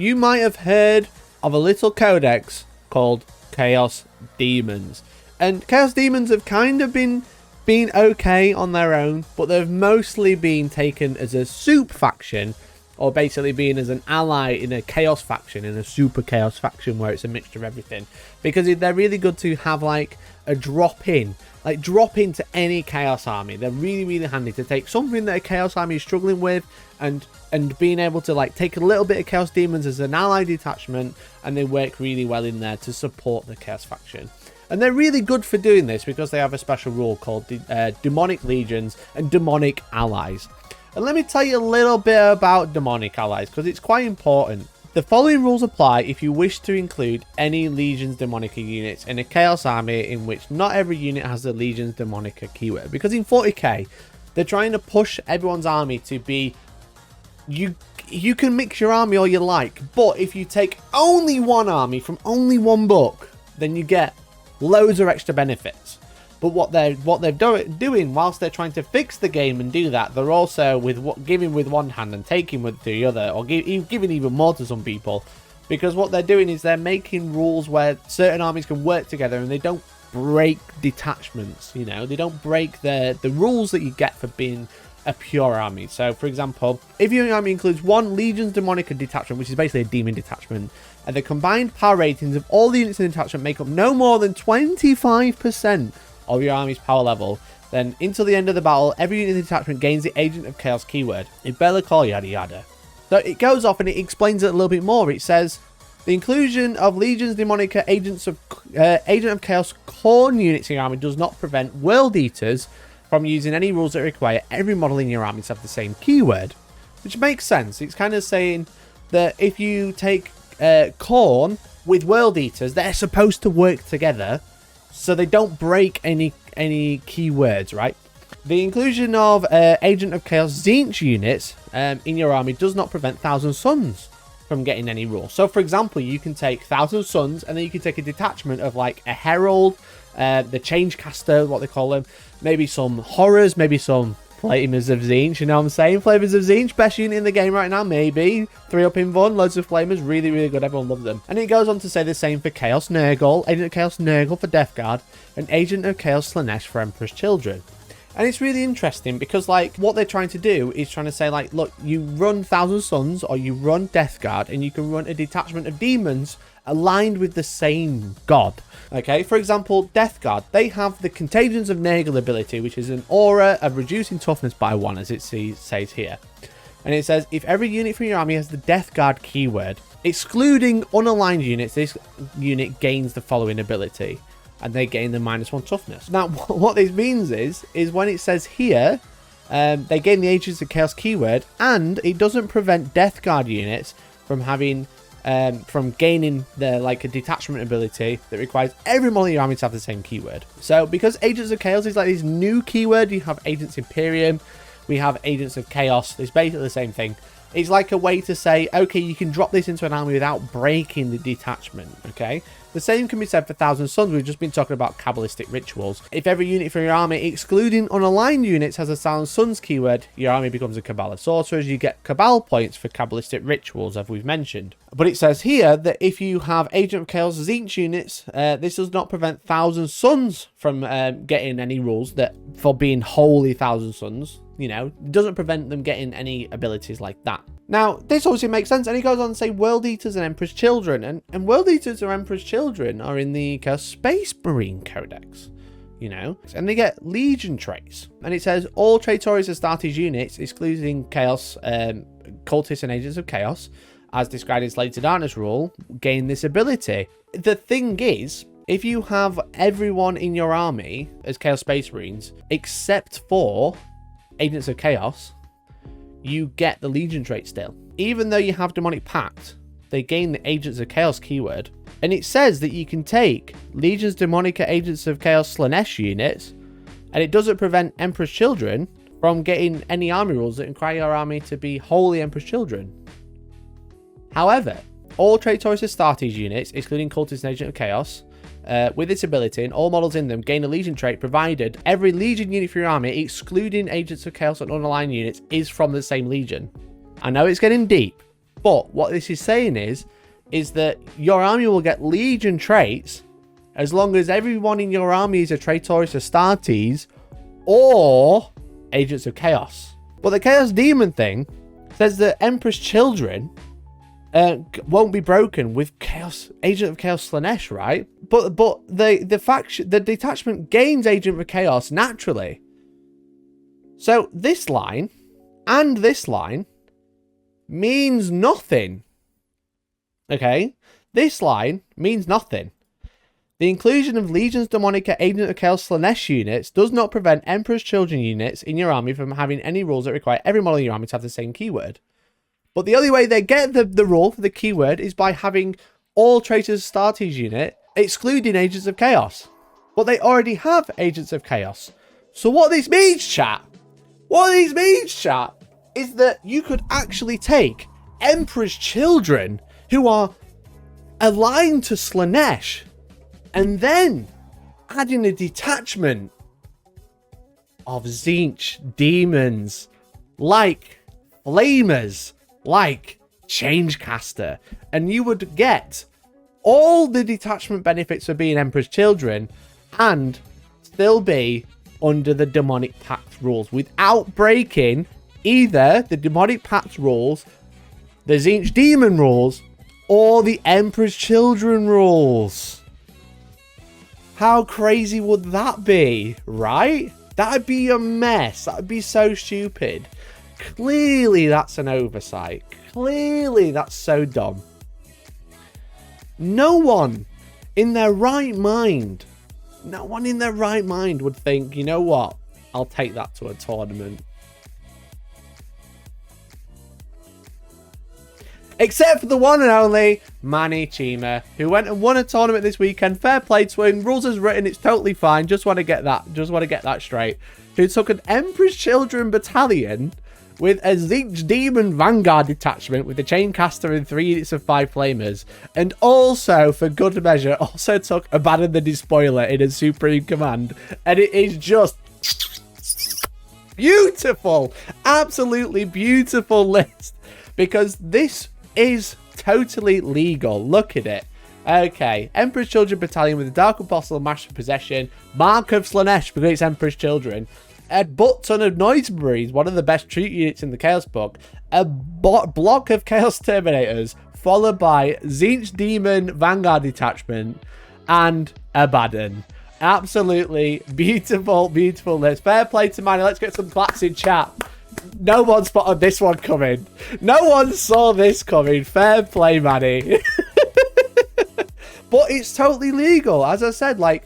you might have heard of a little codex called Chaos Demons. And Chaos Demons have kind of been okay on their own, but they've mostly been taken as a soup faction, or basically being as an ally in a chaos faction, in a super chaos faction where it's a mixture of everything. Because they're really good to have like a drop into any chaos army. They're really, really handy to take something that a chaos army is struggling with and being able to like take a little bit of Chaos Demons as an ally detachment, and they work really well in there to support the chaos faction. And they're really good for doing this because they have a special rule called Demonic Legions and Demonic Allies. And let me tell you a little bit about Demonic Allies, because it's quite important. The following rules apply if you wish to include any Legions Demonica units in a Chaos Army in which not every unit has the Legions Demonica keyword. Because in 40k, they're trying to push everyone's army to be... You can mix your army all you like, but if you take only one army from only one book, then you get loads of extra benefits. But what they're doing whilst they're trying to fix the game and do that, they're also giving with one hand and taking with the other, or giving even more to some people. Because what they're doing is they're making rules where certain armies can work together and they don't break detachments. You know, they don't break the rules that you get for being a pure army. So, for example, if your army includes one Legions Demonica detachment, which is basically a demon detachment, and the combined power ratings of all the units in the detachment make up no more than 25% of your army's power level, then until the end of the battle, every unit in the detachment gains the Agent of Chaos keyword. It better call yada yada. So it goes off and it explains it a little bit more. It says, the inclusion of Legions Demonica Agent of Chaos core units in your army does not prevent World Eaters from using any rules that require every model in your army to have the same keyword. Which makes sense. It's kind of saying that if you take Khorne with World Eaters, they're supposed to work together so they don't break any keywords, right? The inclusion of Agent of Chaos Tzeentch units in your army does not prevent Thousand Suns from getting any rules. So, for example, you can take Thousand Suns and then you can take a detachment of like a Herald, the Changecaster, what they call them, maybe some Horrors, maybe some Flamers of Tzeentch, you know what I'm saying? Flamers of Tzeentch, best unit in the game right now, maybe. 3-up in Vun, loads of Flamers, really, really good, everyone loves them. And it goes on to say the same for Chaos Nurgle, Agent of Chaos Nurgle for Death Guard, and Agent of Chaos Slaanesh for Emperor's Children. And it's really interesting because, like, what they're trying to do is trying to say, like, look, you run Thousand Suns or you run Death Guard and you can run a detachment of demons aligned with the same god. Okay, for example, Death Guard, they have the Contagions of Nurgle ability, which is an aura of reducing toughness by 1, as it says here. And it says, if every unit from your army has the Death Guard keyword, excluding unaligned units, this unit gains the following ability. And they gain the -1 toughness. Now, what this means is when it says here, they gain the Agents of Chaos keyword, and it doesn't prevent Death Guard units from having, from gaining a detachment ability that requires every model in your army to have the same keyword. So, because Agents of Chaos is like this new keyword, you have Agents Imperium, we have Agents of Chaos. It's basically the same thing. It's like a way to say, okay, you can drop this into an army without breaking the detachment, okay? The same can be said for Thousand Suns. We've just been talking about Kabbalistic rituals. If every unit from your army, excluding unaligned units, has a Thousand Suns keyword, your army becomes a Cabal of Sorcerers. You get Cabal points for Kabbalistic rituals, as we've mentioned. But it says here that if you have Agent of Chaos Tzeentch units, this does not prevent Thousand Suns from getting any rules that for being wholly Thousand Suns. You know, it doesn't prevent them getting any abilities like that. Now, this obviously makes sense, and he goes on to say World Eaters and Emperor's Children, and World Eaters or Emperor's Children are in the Chaos Space Marine Codex, you know, and they get Legion traits. And it says all Traitores Astartes units, excluding Chaos, Cultists and Agents of Chaos, as described in Slated Darkness rule, gain this ability. The thing is, if you have everyone in your army as Chaos Space Marines, except for Agents of Chaos, you get the Legion trait still. Even though you have Demonic Pact, they gain the Agents of Chaos keyword. And it says that you can take Legions Demonica Agents of Chaos Slaanesh units, and it doesn't prevent Emperor's Children from getting any army rules that require your army to be wholly Emperor's Children. However, all Traitores Astartes units, excluding Cultists and Agent of Chaos, with this ability and all models in them gain a Legion trait, provided every Legion unit for your army, excluding Agents of Chaos and unaligned units, is from the same Legion. I know it's getting deep, But what this is saying is that your army will get Legion traits as long as everyone in your army is a Traitoris Astartes or Agents of Chaos. But the Chaos Demon thing says that Emperor's Children won't be broken with Chaos Agent of Chaos Slanesh, right? But the detachment gains Agent of Chaos naturally. So this line and this line means nothing. Okay? This line means nothing. The inclusion of Legion's Demonica Agent of Chaos Slanesh units does not prevent Emperor's Children units in your army from having any rules that require every model in your army to have the same keyword. But the only way they get the rule for the keyword is by having all Traitors Astartes unit, excluding Agents of Chaos. But they already have Agents of Chaos. So what this means, chat, is that you could actually take Emperor's Children, who are aligned to Slanesh, and then add in a detachment of Tzeentch demons, like Flamers, like Changecaster, and you would get all the detachment benefits of being Emperor's Children and still be under the Demonic Pact rules without breaking either the Demonic Pact rules, the Tzeentch Demon rules, or the Emperor's Children rules. How crazy would that be, right? That'd be a mess. That'd be so stupid. Clearly that's an oversight. Clearly that's so dumb. No one in their right mind would think, you know what, I'll take that to a tournament. Except for the one and only Manny Chima, who went and won a tournament this weekend. Fair play to him. Rules as written, it's totally fine. Just want to get that straight. Who took an Emperor's Children battalion with a Tzeentch Demon Vanguard detachment with a Chaincaster and 3 units of 5 Flamers. And also, for good measure, also took Abaddon the Despoiler in a Supreme Command. And it is just beautiful. Absolutely beautiful list. Because this is totally legal. Look at it. Okay, Emperor's Children Battalion with a Dark Apostle and Master Possession. Mark of Slanesh because it's Emperor's Children. A butt-ton of Noiseberries, one of the best troop units in the Chaos book. A block of Chaos Terminators, followed by Tzeentch Demon Vanguard Detachment and Abaddon. Absolutely beautiful, beautiful list. Fair play to Manny. Let's get some claps in chat. No one spotted this one coming. No one saw this coming. Fair play, Manny. But it's totally legal. As I said, like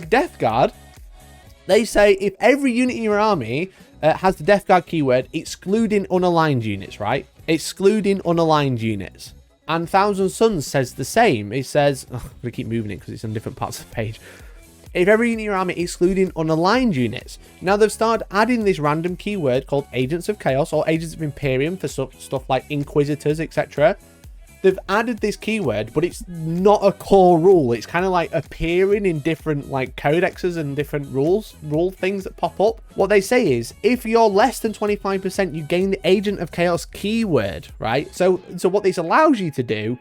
Death Guard, they say if every unit in your army has the Death Guard keyword, excluding unaligned units, right? Excluding unaligned units. And Thousand Suns says the same. It says, I'm going to keep moving it because it's on different parts of the page. If every unit in your army, excluding unaligned units. Now they've started adding this random keyword called Agents of Chaos or Agents of Imperium for stuff like Inquisitors, etc. They've added this keyword, but it's not a core rule. It's kind of like appearing in different like codexes and different rule things that pop up. What they say is, if you're less than 25%, you gain the Agent of Chaos keyword, right? So what this allows you to do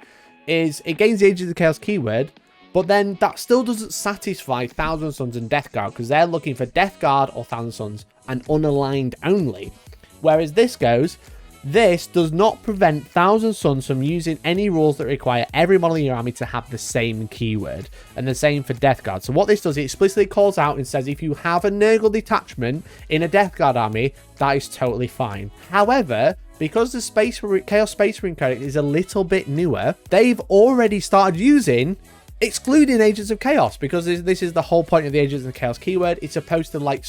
is it gains the Agent of Chaos keyword, but then that still doesn't satisfy Thousand Suns and Death Guard because they're looking for Death Guard or Thousand Suns and unaligned only. Whereas this goes, this does not prevent Thousand Suns from using any rules that require every model in your army to have the same keyword. And the same for Death Guard. So what this does, it explicitly calls out and says if you have a Nurgle detachment in a Death Guard army, that is totally fine. However, because the Chaos Space Marine Codex is a little bit newer, they've already started using excluding Agents of Chaos, because this is the whole point of the Agents of Chaos keyword. It's supposed to like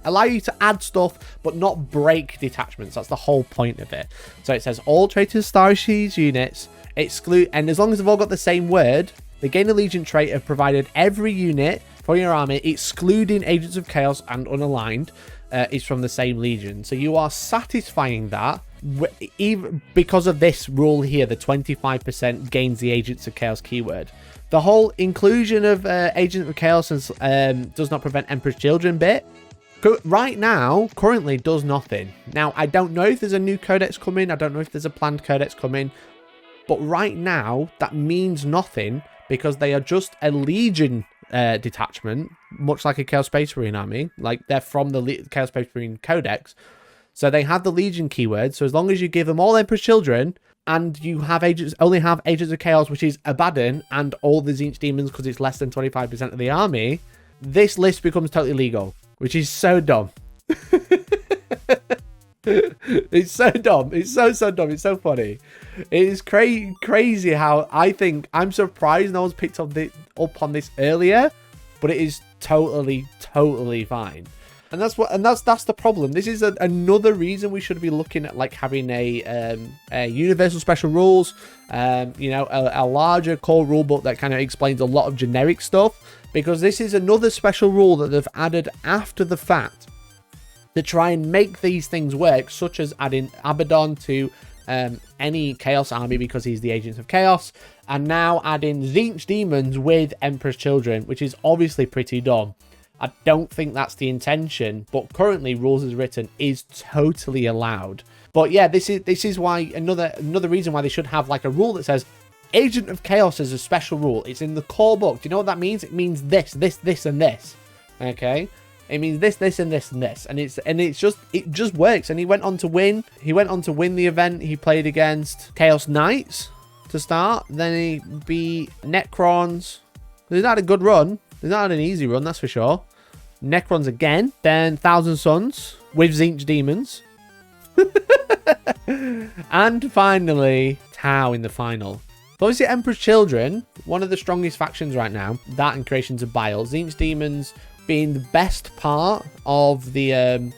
allow you to add stuff but not break detachments. That's the whole point of it. So it says all Traitors Astartes units exclude, and as long as they've all got the same word, they gain a Legion trait of provided every unit for your army excluding Agents of Chaos and unaligned is from the same Legion. So you are satisfying that even because of this rule here, the 25% gains the Agents of Chaos keyword. The whole inclusion of Agent of Chaos does not prevent Emperor's Children bit Right now, currently does nothing. Now, I don't know if there's a new codex coming. I don't know if there's a planned codex coming. But right now, that means nothing because they are just a Legion detachment, much like a Chaos Space Marine army. Like, they're from the Chaos Space Marine Codex. So they have the Legion keyword. So as long as you give them all Emperor's Children and you have only have Agents of Chaos, which is Abaddon, and all the Tzeentch Demons because it's less than 25% of the army, this list becomes totally legal, which is so dumb. It's so dumb. It's so dumb. It's so funny. It is crazy how I'm surprised no one's picked up on this earlier, but it is totally fine. And that's the problem. This is another reason we should be looking at like having a universal special rules, you know, a larger core rulebook that kind of explains a lot of generic stuff, because this is another special rule that they've added after the fact to try and make these things work, such as adding Abaddon to any Chaos army because he's the Agent of Chaos, and now adding Tzeentch Demons with Emperor's Children, which is obviously pretty dumb. I don't think that's the intention, but currently rules as written is totally allowed. But yeah, this is why another reason why they should have like a rule that says Agent of Chaos is a special rule. It's in the core book. Do you know what that means? It means this, and this. Okay? It means this, and this, and this. And it just works. And he went on to win. He went on to win the event. He played against Chaos Knights to start. Then he beat Necrons. He's not a good run. He's not an easy run, that's for sure. Necrons again. Then Thousand Suns with Tzeentch Demons. And finally, Tau in the final. So obviously, Emperor's Children, one of the strongest factions right now. That and Creations of Bile. Tzeentch Demons being the best part of the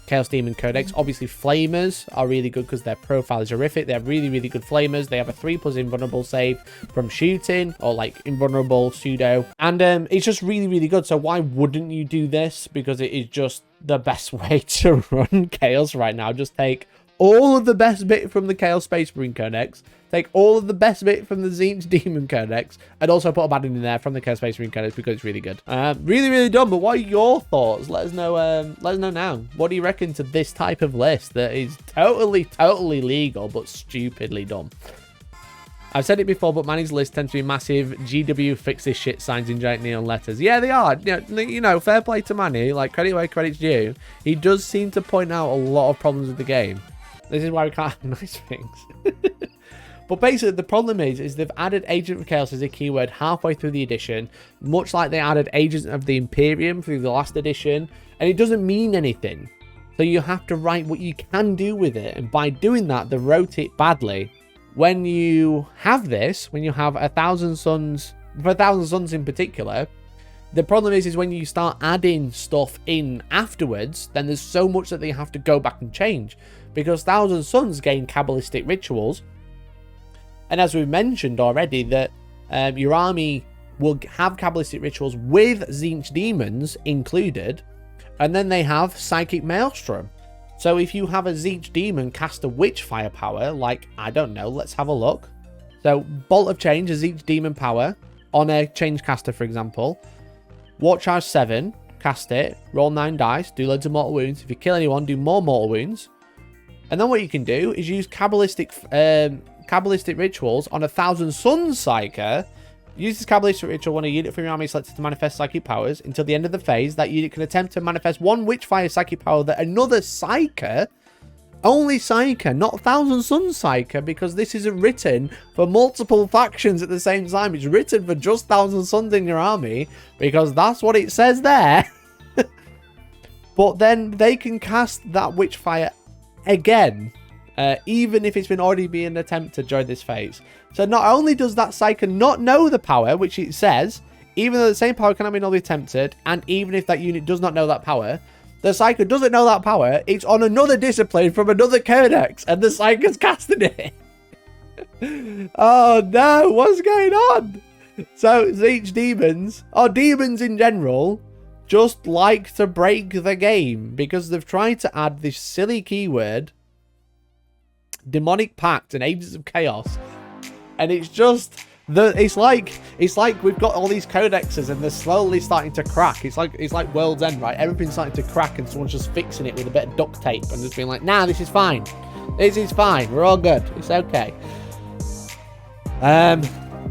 Chaos Demon Codex. Obviously, Flamers are really good because their profile is horrific. They have really good Flamers. They have a 3+ invulnerable save from shooting, or like invulnerable pseudo. And it's just really good. So why wouldn't you do this? Because it is just the best way to run Chaos right now. Just take all of the best bit from the Chaos Space Marine Codex, take all of the best bit from the Tzeentch Demon Codex, and also put Abaddon in there from the Chaos Space Marine Codex because it's really good. Really dumb, but what are your thoughts? Let us know now. What do you reckon to this type of list that is totally legal, but stupidly dumb? I've said it before, but Manny's list tends to be massive GW fix this shit signs in giant neon letters. Yeah, they are. You know, fair play to Manny. Like, credit where credit's due. He does seem to point out a lot of problems with the game. This is why we can't have nice things. But basically, the problem is they've added Agent of Chaos as a keyword halfway through the edition, much like they added Agents of the Imperium through the last edition, and it doesn't mean anything. So you have to write what you can do with it, and by doing that, they wrote it badly. When you have this, when you have 1,000 Suns, for 1,000 Suns in particular, the problem is when you start adding stuff in afterwards, then there's so much that they have to go back and change. Because 1,000 Suns gain Kabbalistic rituals. And as we've mentioned already, that your army will have Kabbalistic rituals with Tzeentch Demons included. And then they have Psychic Maelstrom. So if you have a Tzeentch Demon cast a Witch Fire power, like, I don't know, let's have a look. So Bolt of Change, a Tzeentch Demon power on a Change caster, for example. Warp Charge 7, cast it, roll 9 dice, do loads of mortal wounds. If you kill anyone, do more mortal wounds. And then what you can do is use Kabbalistic rituals on 1,000 Suns Psyker. Use this Kabbalistic ritual when a unit from your army is selected to manifest psychic powers. Until the end of the phase, that unit can attempt to manifest one Witchfire psychic power that another Psyker, only Psyker, not 1,000 Suns Psyker, because this isn't written for multiple factions at the same time. It's written for just 1,000 Suns in your army, because that's what it says there. But then they can cast that Witchfire again, even if it's been already being attempted during this phase. So not only does that Psyker not know the power, which it says, even though the same power cannot be already attempted, and even if that unit does not know that power, the Psyker doesn't know that power, it's on another discipline from another codex, and the Psyker's casting it. Oh no, what's going on? So Tzeentch Demons, or demons in general, just like to break the game because they've tried to add this silly keyword, Demonic Pact and Agents of Chaos, and it's just It's like we've got all these codexes and they're slowly starting to crack. It's like World's End, right? Everything's starting to crack and someone's just fixing it with a bit of duct tape and just being like, nah, this is fine. This is fine. We're all good. It's okay.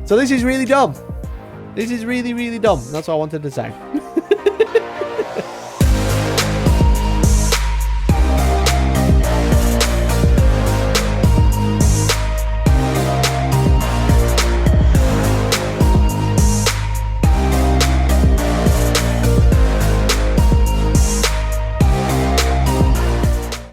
So this is really dumb. This is really, really dumb. That's what I wanted to say.